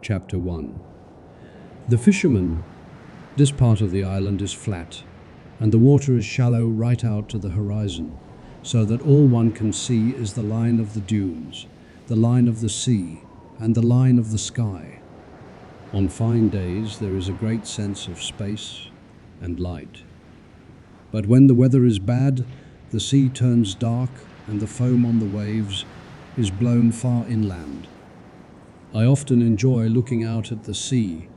Chapter 1. The Fisherman. This part of the island is flat, and the water is shallow right out to the horizon, so that all one can see is the line of the dunes, the line of the sea, and the line of the sky. On fine days there is a great sense of space and light. But when the weather is bad, the sea turns dark and the foam on the waves is blown far inland. I often enjoy looking out at the sea,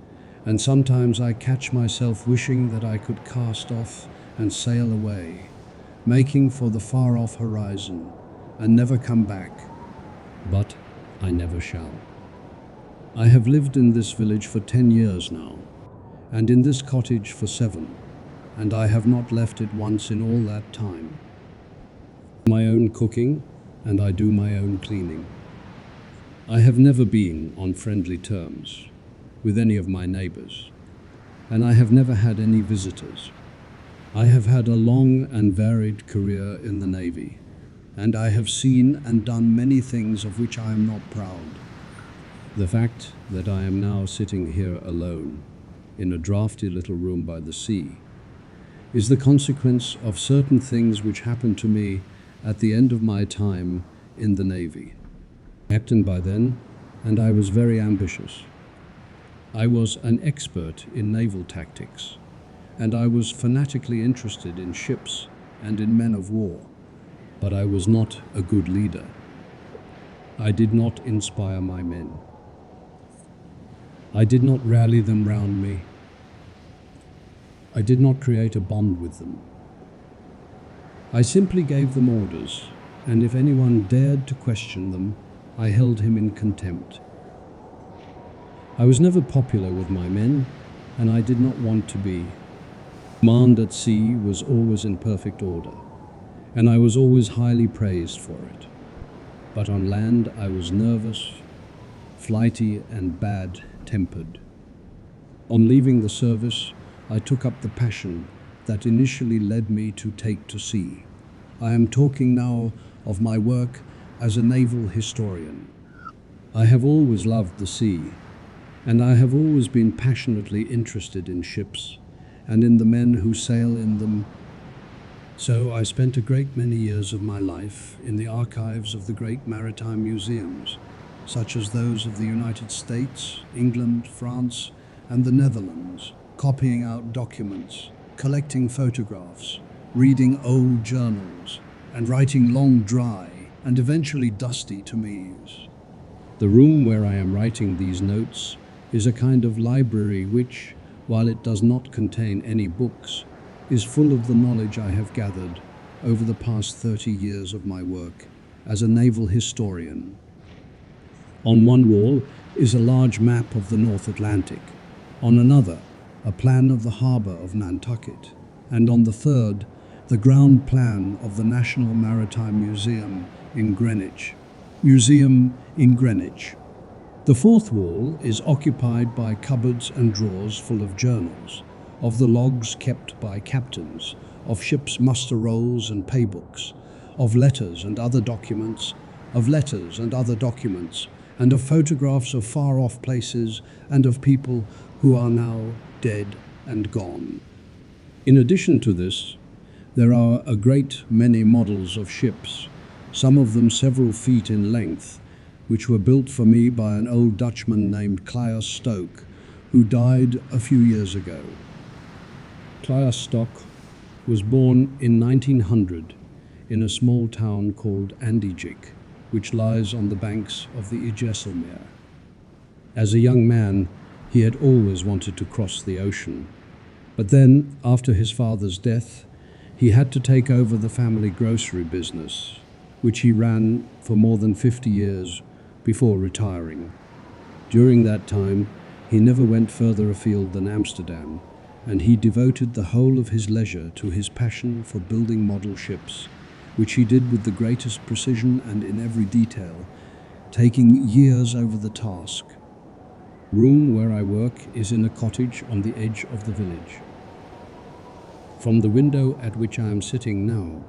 and sometimes I catch myself wishing that I could cast off and sail away, making for the far-off horizon, and never come back. But I never shall. I have lived in this village for 10 years now, and in this cottage for 7, and I have not left it once in all that time. My own cooking, and I do my own cleaning. I have never been on friendly terms with any of my neighbors, and I have never had any visitors. I have had a long and varied career in the Navy, and I have seen and done many things of which I am not proud. The fact that I am now sitting here alone in a drafty little room by the sea is the consequence of certain things which happened to me at the end of my time in the Navy. Captain by then, and I was very ambitious. I was an expert in naval tactics, and I was fanatically interested in ships and in men of war, but I was not a good leader. I did not inspire my men. I did not rally them round me. I did not create a bond with them. I simply gave them orders, and if anyone dared to question them, I held him in contempt. I was never popular with my men, and I did not want to be. Command at sea was always in perfect order, and I was always highly praised for it. But on land I was nervous, flighty, and bad-tempered. On leaving the service, I took up the passion that initially led me to take to sea. I am talking now of my work as a naval historian. I have always loved the sea, and I have always been passionately interested in ships and in the men who sail in them. So I spent a great many years of my life in the archives of the great maritime museums, such as those of the United States, England, France, and the Netherlands, copying out documents, collecting photographs, reading old journals, and writing long dry and eventually dusty tomes. The room where I am writing these notes is a kind of library which, while it does not contain any books, is full of the knowledge I have gathered over the past 30 years of my work as a naval historian. On one wall is a large map of the North Atlantic, on another a plan of the harbour of Nantucket, and on the third the ground plan of the National Maritime Museum in Greenwich. The fourth wall is occupied by cupboards and drawers full of journals, of the logs kept by captains, of ships' muster rolls and paybooks, of letters and other documents, and of photographs of far-off places and of people who are now dead and gone. In addition to this, there are a great many models of ships, some of them several feet in length, which were built for me by an old Dutchman named Claus Stoke, who died a few years ago. Claus Stoke was born in 1900 in a small town called Andijik, which lies on the banks of the Ijesselmeer. As a young man, he had always wanted to cross the ocean, but then, after his father's death, he had to take over the family grocery business, which he ran for more than 50 years before retiring. During that time, he never went further afield than Amsterdam, and he devoted the whole of his leisure to his passion for building model ships, which he did with the greatest precision and in every detail, taking years over the task. The room where I work is in a cottage on the edge of the village. From the window at which I am sitting now,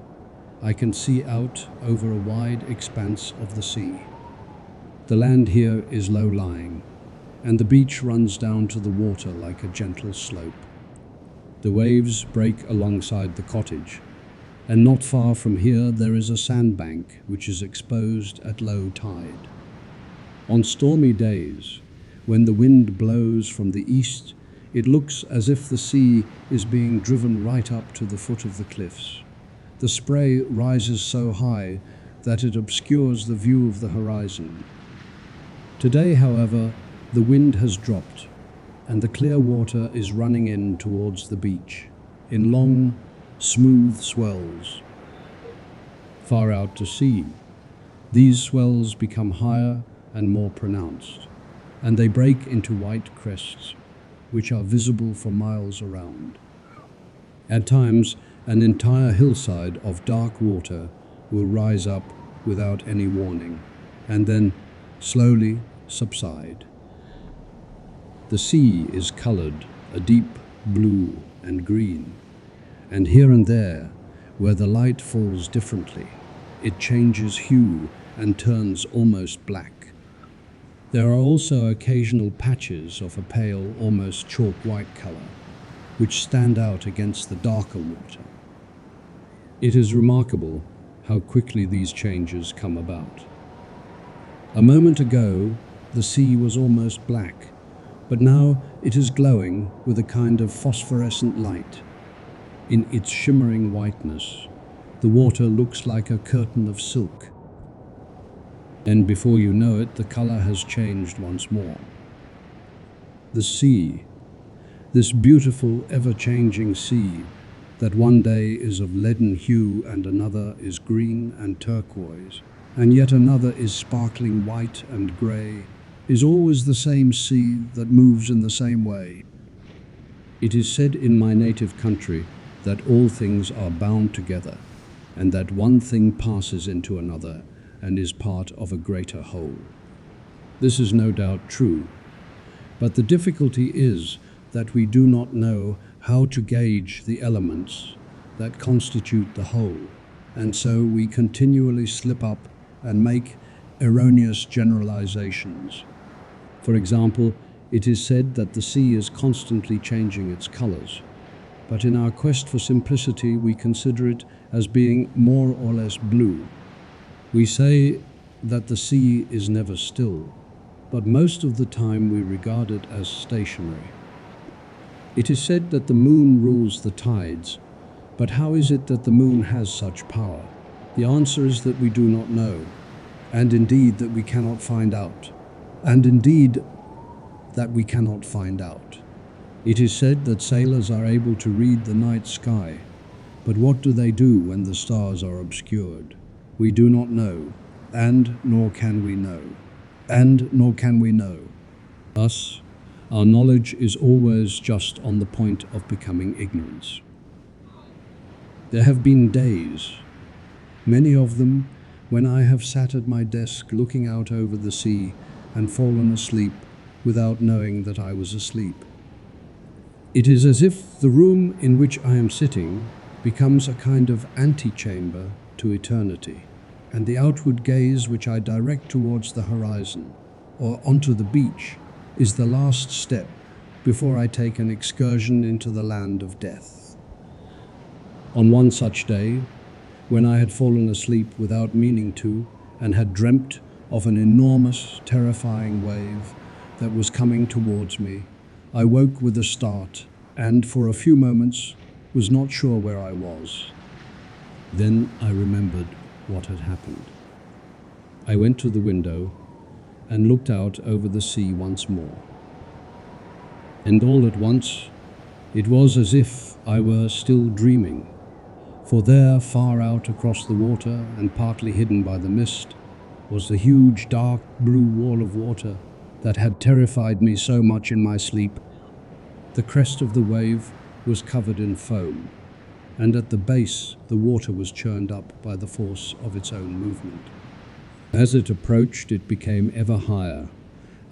I can see out over a wide expanse of the sea. The land here is low-lying, and the beach runs down to the water like a gentle slope. The waves break alongside the cottage, and not far from here there is a sandbank which is exposed at low tide. On stormy days, when the wind blows from the east, it looks as if the sea is being driven right up to the foot of the cliffs. The spray rises so high that it obscures the view of the horizon. Today, however, the wind has dropped, and the clear water is running in towards the beach, in long, smooth swells. Far out to sea, these swells become higher and more pronounced, and they break into white crests, which are visible for miles around. At times, an entire hillside of dark water will rise up without any warning, and then slowly subside. The sea is colored a deep blue and green, and here and there, where the light falls differently, it changes hue and turns almost black. There are also occasional patches of a pale, almost chalk white color, which stand out against the darker water. It is remarkable how quickly these changes come about. A moment ago, the sea was almost black, but now it is glowing with a kind of phosphorescent light. In its shimmering whiteness, the water looks like a curtain of silk. And before you know it, the color has changed once more. The sea, this beautiful, ever-changing sea, that one day is of leaden hue and another is green and turquoise, and yet another is sparkling white and grey, is always the same sea that moves in the same way. It is said in my native country that all things are bound together, and that one thing passes into another and is part of a greater whole. This is no doubt true, but the difficulty is that we do not know how to gauge the elements that constitute the whole, and so we continually slip up and make erroneous generalizations. For example, it is said that the sea is constantly changing its colors, but in our quest for simplicity we consider it as being more or less blue. We say that the sea is never still, but most of the time we regard it as stationary. It is said that the moon rules the tides, but how is it that the moon has such power? The answer is that we do not know, and indeed that we cannot find out. It is said that sailors are able to read the night sky, but what do they do when the stars are obscured? We do not know, nor can we know. Thus, our knowledge is always just on the point of becoming ignorance. There have been days, many of them, when I have sat at my desk looking out over the sea and fallen asleep without knowing that I was asleep. It is as if the room in which I am sitting becomes a kind of antechamber to eternity, and the outward gaze which I direct towards the horizon or onto the beach is the last step before I take an excursion into the land of death. On one such day, when I had fallen asleep without meaning to and had dreamt of an enormous, terrifying wave that was coming towards me, I woke with a start and, for a few moments, was not sure where I was. Then I remembered what had happened. I went to the window and looked out over the sea once more. And all at once, it was as if I were still dreaming, for there, far out across the water and partly hidden by the mist, was the huge dark blue wall of water that had terrified me so much in my sleep. The crest of the wave was covered in foam, and at the base the water was churned up by the force of its own movement. As it approached, it became ever higher,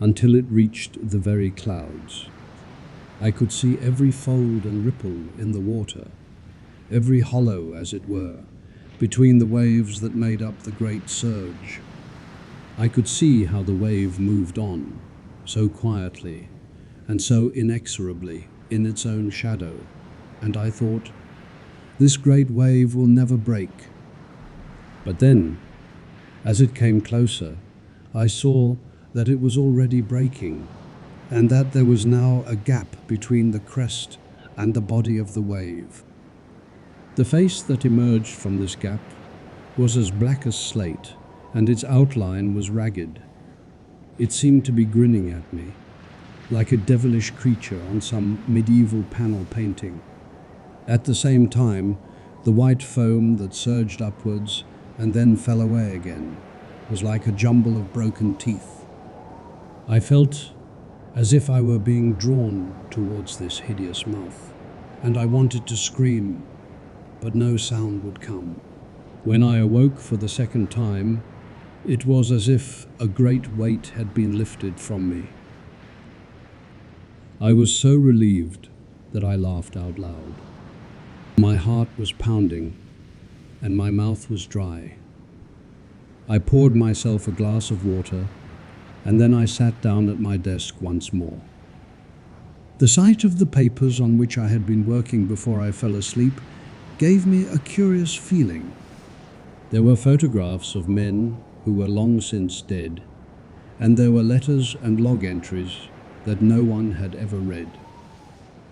until it reached the very clouds. I could see every fold and ripple in the water, every hollow, as it were, between the waves that made up the great surge. I could see how the wave moved on, so quietly, and so inexorably in its own shadow, and I thought, this great wave will never break. But then, as it came closer, I saw that it was already breaking, and that there was now a gap between the crest and the body of the wave. The face that emerged from this gap was as black as slate, and its outline was ragged. It seemed to be grinning at me, like a devilish creature on some medieval panel painting. At the same time, the white foam that surged upwards and then fell away again was like a jumble of broken teeth. I felt as if I were being drawn towards this hideous mouth, and I wanted to scream, but no sound would come. When I awoke for the second time, it was as if a great weight had been lifted from me. I was so relieved that I laughed out loud. My heart was pounding, and my mouth was dry. I poured myself a glass of water, and then I sat down at my desk once more. The sight of the papers on which I had been working before I fell asleep gave me a curious feeling. There were photographs of men who were long since dead, and there were letters and log entries that no one had ever read.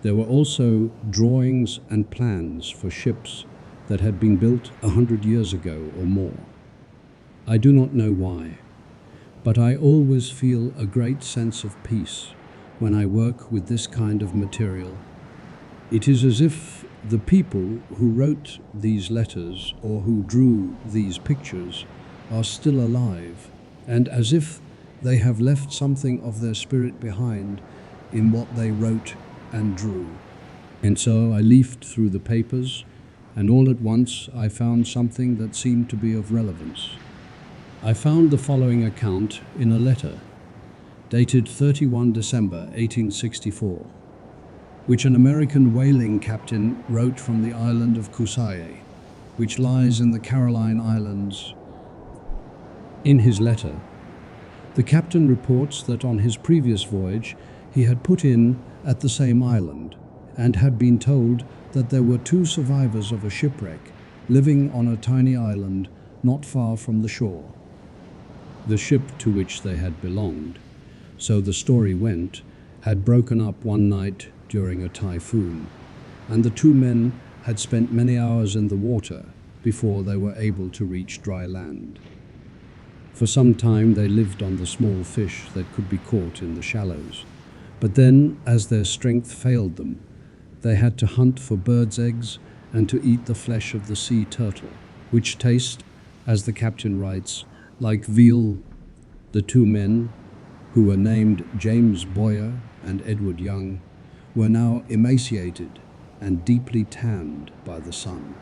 There were also drawings and plans for ships that had been built 100 years ago or more. I do not know why, but I always feel a great sense of peace when I work with this kind of material. It is as if the people who wrote these letters or who drew these pictures are still alive, and as if they have left something of their spirit behind in what they wrote and drew. And so I leafed through the papers, and all at once I found something that seemed to be of relevance. I found the following account in a letter dated 31 December 1864, which an American whaling captain wrote from the island of Kusai, which lies in the Caroline Islands. In his letter, the captain reports that on his previous voyage he had put in at the same island and had been told that there were 2 survivors of a shipwreck living on a tiny island not far from the shore. The ship to which they had belonged, so the story went, had broken up one night during a typhoon, and the 2 men had spent many hours in the water before they were able to reach dry land. For some time they lived on the small fish that could be caught in the shallows, but then, as their strength failed them, they had to hunt for birds' eggs and to eat the flesh of the sea turtle, which tastes, as the captain writes, like veal. The 2 men, who were named James Boyer and Edward Young, were now emaciated and deeply tanned by the sun.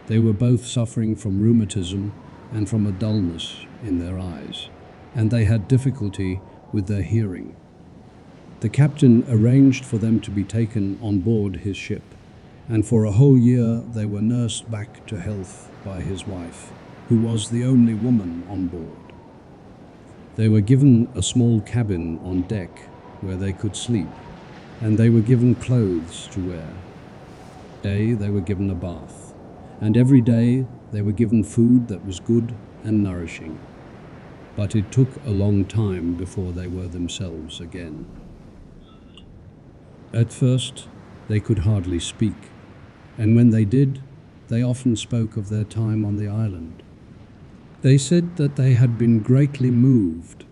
They were both suffering from rheumatism and from a dullness in their eyes, and they had difficulty with their hearing. The captain arranged for them to be taken on board his ship, and for a whole year they were nursed back to health by his wife, who was the only woman on board. They were given a small cabin on deck where they could sleep, and they were given clothes to wear. Every day they were given a bath, and every day they were given food that was good and nourishing. But it took a long time before they were themselves again. At first, they could hardly speak, and when they did, they often spoke of their time on the island. They said that they had been greatly moved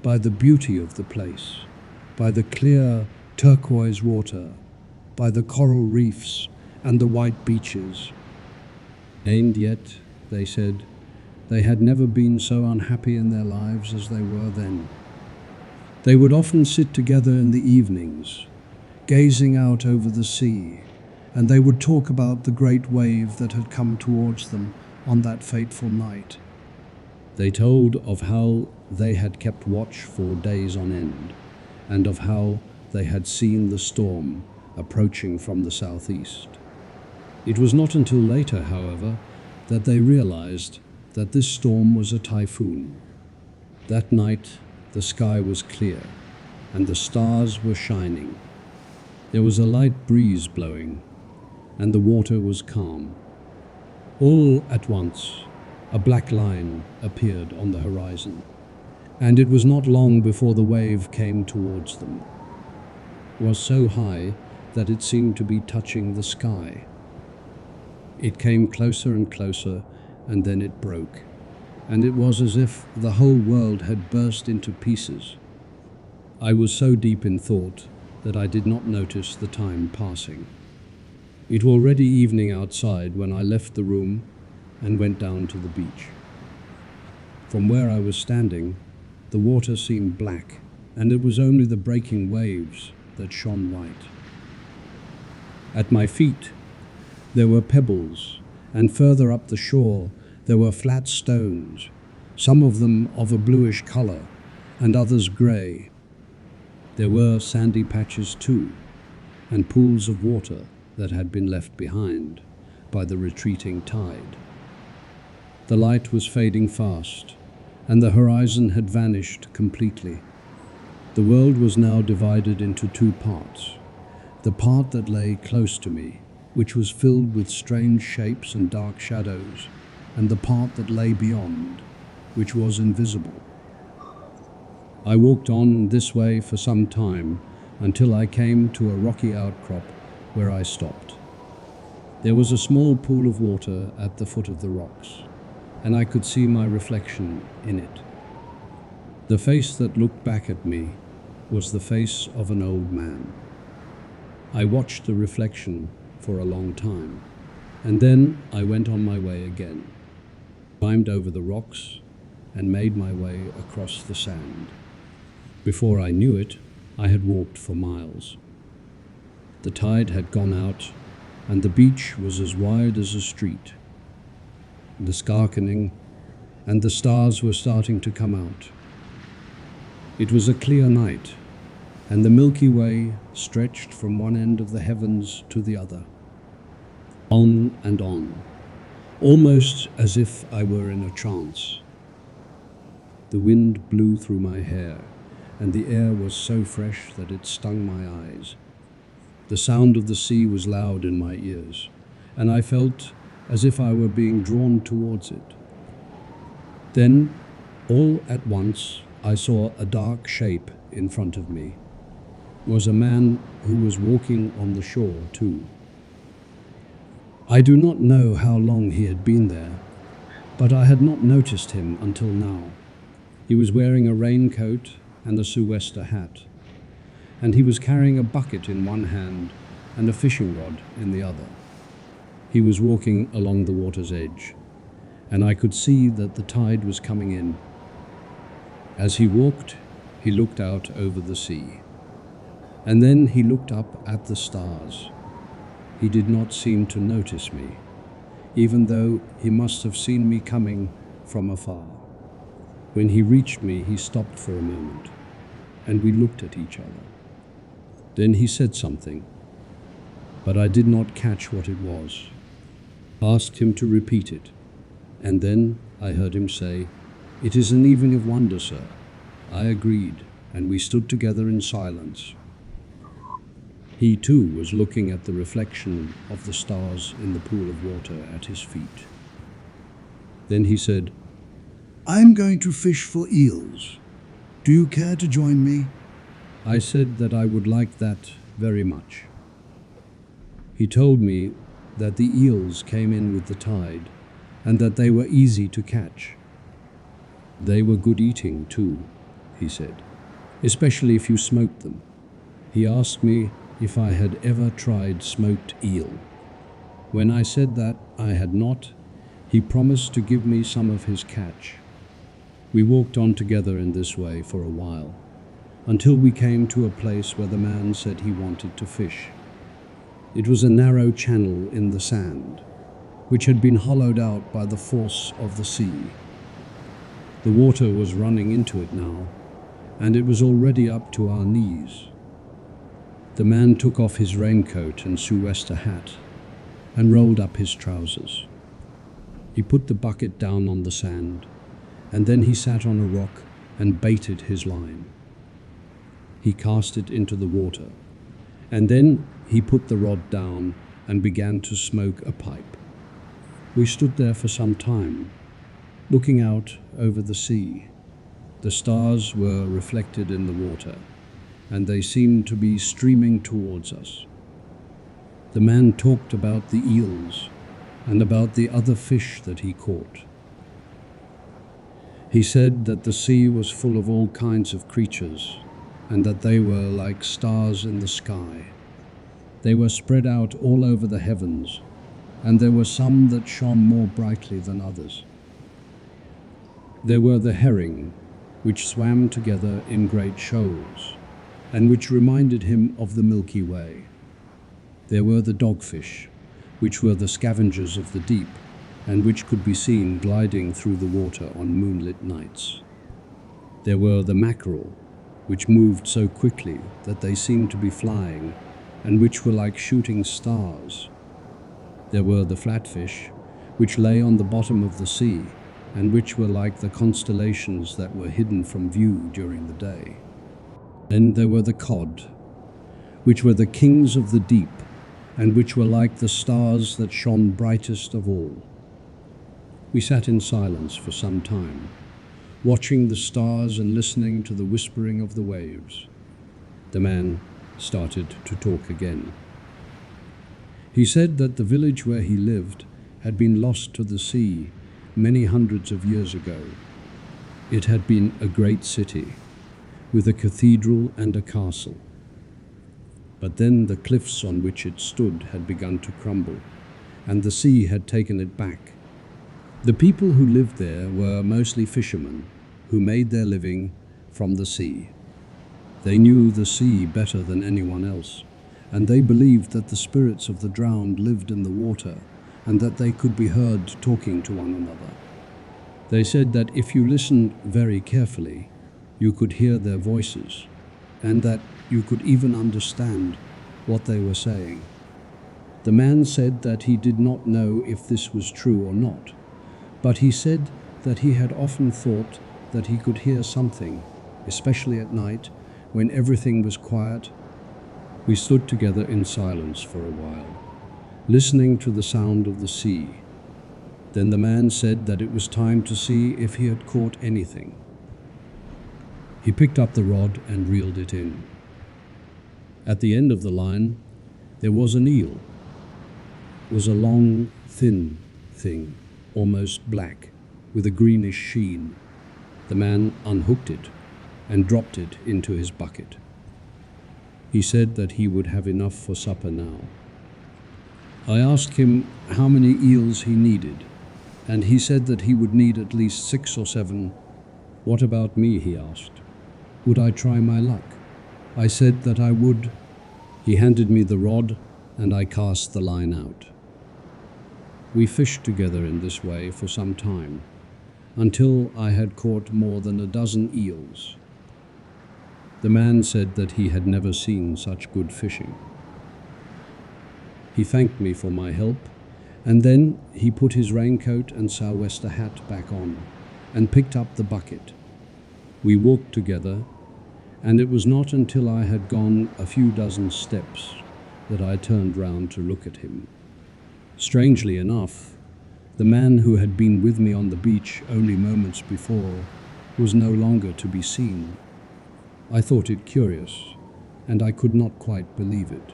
by the beauty of the place, by the clear turquoise water, by the coral reefs and the white beaches. And yet, they said, they had never been so unhappy in their lives as they were then. They would often sit together in the evenings, gazing out over the sea, and they would talk about the great wave that had come towards them on that fateful night. They told of how they had kept watch for days on end, and of how they had seen the storm approaching from the southeast. It was not until later, however, that they realized that this storm was a typhoon. That night, the sky was clear, and the stars were shining. There was a light breeze blowing, and the water was calm. All at once, a black line appeared on the horizon, and it was not long before the wave came towards them. It was so high that it seemed to be touching the sky. It came closer and closer, and then it broke, and it was as if the whole world had burst into pieces. I was so deep in thought that I did not notice the time passing. It was already evening outside when I left the room and went down to the beach. From where I was standing, the water seemed black, and it was only the breaking waves that shone white. At my feet, there were pebbles, and further up the shore, there were flat stones, some of them of a bluish color, and others gray. There were sandy patches too, and pools of water that had been left behind by the retreating tide. The light was fading fast, and the horizon had vanished completely. The world was now divided into two parts. The part that lay close to me, which was filled with strange shapes and dark shadows, and the part that lay beyond, which was invisible. I walked on this way for some time until I came to a rocky outcrop where I stopped. There was a small pool of water at the foot of the rocks, and I could see my reflection in it. The face that looked back at me was the face of an old man. I watched the reflection for a long time, and then I went on my way again, climbed over the rocks, and made my way across the sand. Before I knew it, I had walked for miles. The tide had gone out, and the beach was as wide as a street. The skarkening and the stars were starting to come out. It was a clear night, and the Milky Way stretched from one end of the heavens to the other. On and on, almost as if I were in a trance. The wind blew through my hair, and the air was so fresh that it stung my eyes. The sound of the sea was loud in my ears, and I felt as if I were being drawn towards it. Then, all at once, I saw a dark shape in front of me. It was a man who was walking on the shore too. I do not know how long he had been there, but I had not noticed him until now. He was wearing a raincoat and a sou'wester hat, and he was carrying a bucket in one hand and a fishing rod in the other. He was walking along the water's edge, and I could see that the tide was coming in. As he walked, he looked out over the sea, and then he looked up at the stars. He did not seem to notice me, even though he must have seen me coming from afar. When he reached me, he stopped for a moment, and we looked at each other. Then he said something, but I did not catch what it was. I asked him to repeat it, and then I heard him say, "It is an evening of wonder, sir." I agreed, and we stood together in silence. He too was looking at the reflection of the stars in the pool of water at his feet. Then he said, "I'm going to fish for eels. Do you care to join me?" I said that I would like that very much. He told me that the eels came in with the tide, and that they were easy to catch. They were good eating too, he said, especially if you smoked them. He asked me if I had ever tried smoked eel. When I said that I had not, he promised to give me some of his catch. We walked on together in this way for a while, until we came to a place where the man said he wanted to fish. It was a narrow channel in the sand, which had been hollowed out by the force of the sea. The water was running into it now, and it was already up to our knees. The man took off his raincoat and sou'wester hat and rolled up his trousers. He put the bucket down on the sand, and then he sat on a rock and baited his line. he cast it into the water, and then he put the rod down and began to smoke a pipe. We stood there for some time, looking out over the sea. The stars were reflected in the water, and they seemed to be streaming towards us. The man talked about the eels and about the other fish that he caught. He said that the sea was full of all kinds of creatures, and that they were like stars in the sky. They were spread out all over the heavens, and there were some that shone more brightly than others. There were the herring, which swam together in great shoals, and which reminded him of the Milky Way. There were the dogfish, which were the scavengers of the deep, and which could be seen gliding through the water on moonlit nights. There were the mackerel, which moved so quickly that they seemed to be flying, and which were like shooting stars. There were the flatfish, which lay on the bottom of the sea, and which were like the constellations that were hidden from view during the day. Then there were the cod, which were the kings of the deep, and which were like the stars that shone brightest of all. We sat in silence for some time, watching the stars and listening to the whispering of the waves. The man started to talk again. He said that the village where he lived had been lost to the sea many hundreds of years ago. It had been a great city, with a cathedral and a castle. But then the cliffs on which it stood had begun to crumble, and the sea had taken it back. The people who lived there were mostly fishermen, who made their living from the sea. They knew the sea better than anyone else, and they believed that the spirits of the drowned lived in the water, and that they could be heard talking to one another. They said that if you listened very carefully, you could hear their voices, and that you could even understand what they were saying. The man said that he did not know if this was true or not, but he said that he had often thought that he could hear something, especially at night when everything was quiet. We stood together in silence for a while, listening to the sound of the sea. Then the man said that it was time to see if he had caught anything. He picked up the rod and reeled it in. At the end of the line, there was an eel. It was a long, thin thing, almost black, with a greenish sheen. The man unhooked it and dropped it into his bucket. He said that he would have enough for supper now. I asked him how many eels he needed, and he said that he would need at least 6 or 7. What about me, he asked. Would I try my luck? I said that I would. He handed me the rod, and I cast the line out. We fished together in this way for some time, until I had caught more than a dozen eels. The man said that he had never seen such good fishing. He thanked me for my help, and then he put his raincoat and sou'wester hat back on and picked up the bucket. We walked together, and it was not until I had gone a few dozen steps that I turned round to look at him. Strangely enough, the man who had been with me on the beach only moments before was no longer to be seen. I thought it curious, and I could not quite believe it.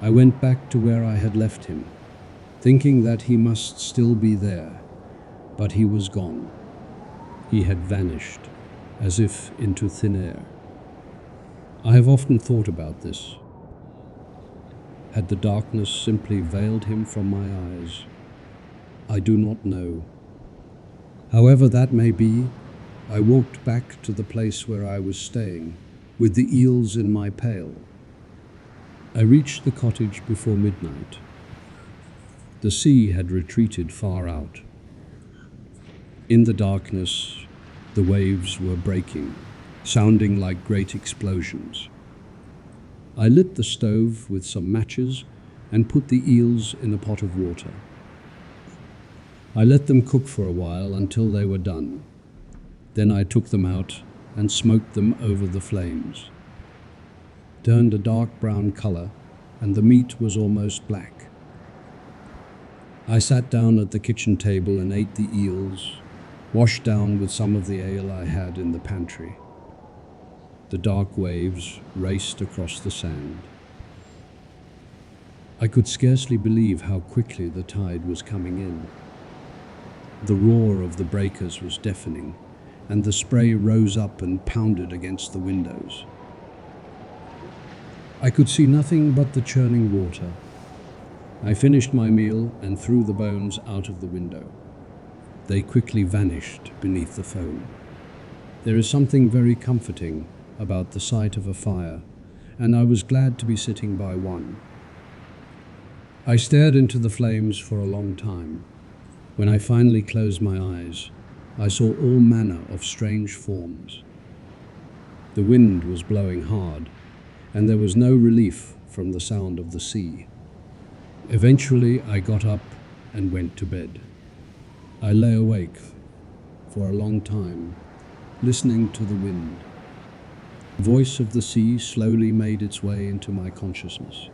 I went back to where I had left him, thinking that he must still be there, but he was gone. He had vanished, as if into thin air. I have often thought about this. Had the darkness simply veiled him from my eyes? I do not know. However that may be, I walked back to the place where I was staying, with the eels in my pail. I reached the cottage before midnight. The sea had retreated far out. In the darkness, the waves were breaking, sounding like great explosions. I lit the stove with some matches and put the eels in a pot of water. I let them cook for a while until they were done. Then I took them out and smoked them over the flames. Turned a dark brown color, and the meat was almost black. I sat down at the kitchen table and ate the eels, washed down with some of the ale I had in the pantry. The dark waves raced across the sand. I could scarcely believe how quickly the tide was coming in. The roar of the breakers was deafening, and the spray rose up and pounded against the windows. I could see nothing but the churning water. I finished my meal and threw the bones out of the window. They quickly vanished beneath the foam. There is something very comforting about the sight of a fire, and I was glad to be sitting by one. I stared into the flames for a long time. When I finally closed my eyes, I saw all manner of strange forms. The wind was blowing hard, and there was no relief from the sound of the sea. Eventually, I got up and went to bed. I lay awake for a long time, listening to the wind. The voice of the sea slowly made its way into my consciousness.